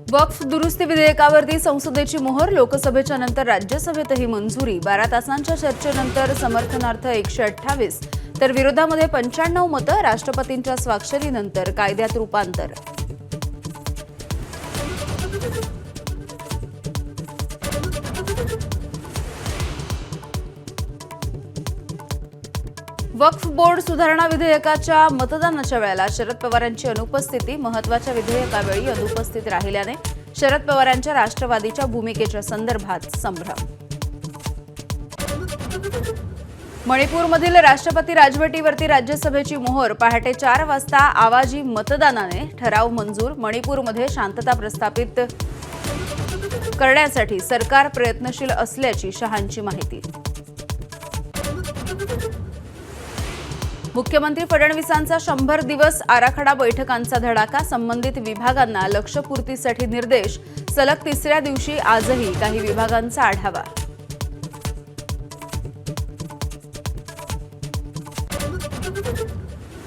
वक्फ दुरुस्ती विधेयकावरती संसदेची मोहर, लोकसभेच्या नंतर राज्यसभेतही मंजुरी। 12 तासांच्या चर्चेनंतर समर्थनार्थ 128 तर विरोधामध्ये 95 मतं। राष्ट्रपतींच्या स्वाक्षरीनंतर कायद्यात रूपांतर। वक्फ बोर्ड सुधारणा विधेयकाच्या मतदानाच्या वेळेला शरद पवारांची अनुपस्थिती। महत्त्वाच्या विधेयकावेळी अनुपस्थित राहिल्याने शरद पवारांच्या राष्ट्रवादीच्या भूमिकेच्या संदर्भात संभ्रम। मणिपूरमधील राष्ट्रपती राजवटीवरती राज्यसभेची मोहर। पहाटे 4 वाजता आवाजी मतदानाने ठराव मंजूर। मणिपूरमध्ये शांतता प्रस्थापित करण्यासाठी सरकार प्रयत्नशील असल्याची शहांची माहिती। मुख्यमंत्री फडणवीसांचा 100 दिवस आराखडा बैठकांचा धडाका। संबंधित विभागांना लक्ष्यपूर्तीसाठी निर्देश। सलग 3ऱ्या दिवशी आजही काही विभागांचा आढावा।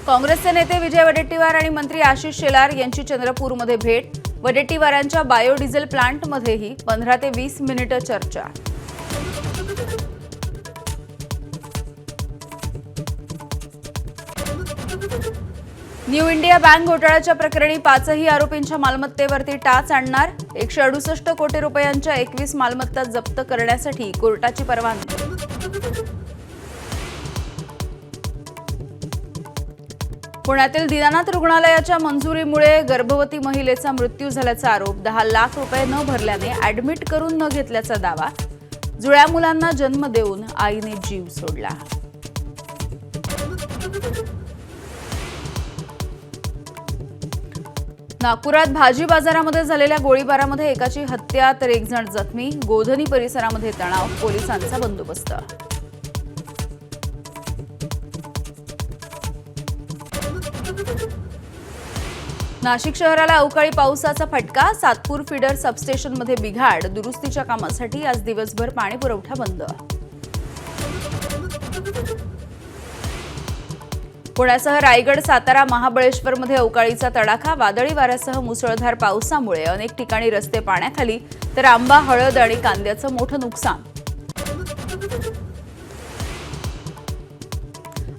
काँग्रेसचे नेते विजय वडेट्टीवार आणि मंत्री आशिष शेलार यांची चंद्रपूरमध्ये भेट। वडेट्टीवारांच्या बायोडिझेल प्लांटमध्येही 15 ते 20 मिनिटं चर्चा। न्यू इंडिया बँक घोटाळ्याच्या प्रकरणी 5ही आरोपींच्या मालमत्तेवरती टाच आणणार। 168 कोटी रुपयांच्या 21 मालमत्ता जप्त करण्यासाठी कोर्टाची परवानगी। पुण्यातील दीनानाथ रुग्णालयाच्या मंजुरीमुळे गर्भवती महिलेचा मृत्यू झाल्याचा आरोप। 10 लाख रुपये न भरल्याने ऍडमिट करून न घेतल्याचा दावा। जुळ्या मुलांना जन्म देऊन आईने जीव सोडला। नागपुरात भाजी बाजारामध्ये झालेल्या गोळीबारामध्ये एकाची हत्या तर 1 जण जखमी। गोधनी परिसरामध्ये तणाव, पोलिसांचा बंदोबस्त। नाशिक शहराला अवकाळी पावसाचा फटका। सातपूर फीडर सबस्टेशनमध्ये बिघाड। दुरुस्तीच्या कामासाठी आज दिवसभर पाणी पुरवठा बंद। पुण्यासह रायगड, सातारा, महाबळेश्वरमध्ये अवकाळीचा तडाखा। वादळी वाऱ्यासह मुसळधार पावसामुळे अनेक ठिकाणी रस्ते पाण्याखाली तर आंबा, हळद आणि कांद्याचं मोठं नुकसान।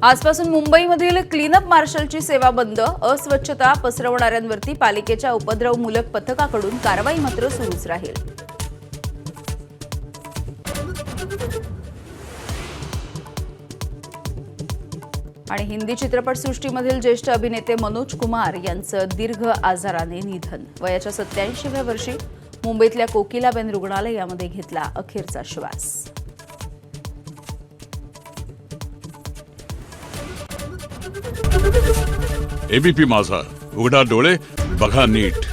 आजपासून मुंबईमधील क्लीनअप मार्शलची सेवा बंद। अस्वच्छता पसरवणाऱ्यांवरती पालिकेच्या उपद्रवमूलक पथकाकडून कारवाई मात्र सुरूच राहील। आणि हिंदी चित्रपटसृष्टीमधील ज्येष्ठ अभिनेते मनोज कुमार यांचं दीर्घ आजाराने निधन। वयाच्या 87व्या वर्षी मुंबईतल्या कोकिलाबेन रुग्णालयामध्ये घेतला अखेरचा श्वास। एबीपी माझा, उघडा डोळे बघा नीट।